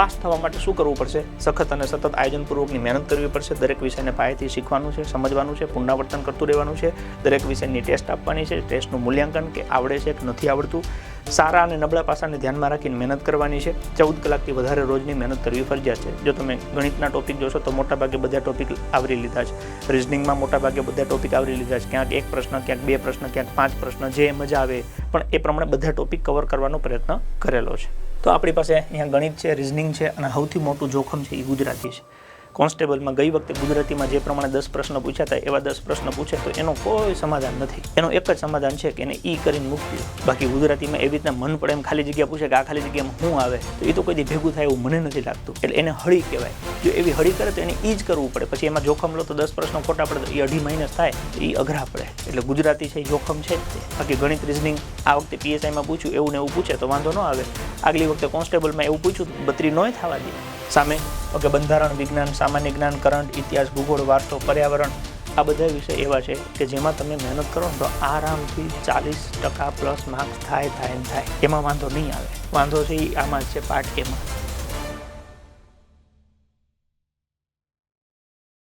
Pass થવા માટે શું કરવું પડશે? સખત અને સતત આયોજનપૂર્વકની મહેનત કરવી પડશે. દરેક વિષયને પાયાથી શીખવાનું છે, સમજવાનું છે, પુનરાવર્તન કરતું રહેવાનું છે. દરેક વિષયની ટેસ્ટ આપવાની છે. ટેસ્ટનું મૂલ્યાંકન કે આવડે છે કે નથી આવડતું, સારા અને નબળા પાસાને ધ્યાનમાં રાખીને મહેનત કરવાની છે. 14 કલાકથી વધારે રોજની મહેનત કરવી ફરજિયાત છે. જો તમે ગણિતના ટોપિક જોશો તો મોટાભાગે બધા ટોપિક આવરી લીધા છે. રિઝનિંગમાં મોટાભાગે બધા ટોપિક આવરી લીધા છે. ક્યાંક એક પ્રશ્ન, ક્યાંક 2 પ્રશ્ન, ક્યાંક 5 પ્રશ્ન, જે મજા આવે પણ એ પ્રમાણે બધા ટોપિક કવર કરવાનો પ્રયત્ન કરેલો છે. તો આપણી પાસે અહીંયા ગણિત છે, રિઝનિંગ છે અને સૌથી મોટું જોખમ છે એ ગુજરાતી છે. કોન્સ્ટેબલમાં ગઈ વખતે ગુજરાતીમાં જે પ્રમાણે 10 પ્રશ્ન પૂછ્યા હતા એવા 10 પ્રશ્ન પૂછે તો એનો કોઈ સમાધાન નથી. એનો એક જ સમાધાન છે કે એને ઈ કરીને મૂકી દો. બાકી ગુજરાતીમાં એવી રીતના મન પડે એમ ખાલી જગ્યા પૂછે કે આ ખાલી જગ્યામાં શું આવે તો એ તો કોઈ દી ભેગું થાય એવું મને નથી લાગતું. એટલે એને હળી કહેવાય. જો એવી હળી કરે તો એને ઈ જ કરવું પડે. પછી એમાં જોખમ લો તો 10 પ્રશ્નો ખોટા પડે તો એ 2.5 માઇનસ થાય તો એ અઘરા પડે. એટલે ગુજરાતી છે એ જોખમ છે જ તે. બાકી ગણિત, રિઝનિંગ આ વખતે PSIમાં પૂછ્યું એવું ને એવું પૂછે તો વાંધો ન આવે. આગલી વખતે કોન્સ્ટેબલમાં એવું પૂછ્યું 32 નોય થવા દે. સામે ઓકે બંધારણ, વિજ્ઞાન, સામાન્ય જ્ઞાન, કરંટ, ઇતિહાસ, ભૂગોળ, વારસો, પર્યાવરણ આ બધા વિષય એવા છે કે જેમાં તમે મહેનત કરો તો આરામથી 40% પ્લસ માર્ક્સ થાય. એમાં વાંધો નહીં આવે. વાંધો છે એ આમાં જ છે પાર્ટ એમાં.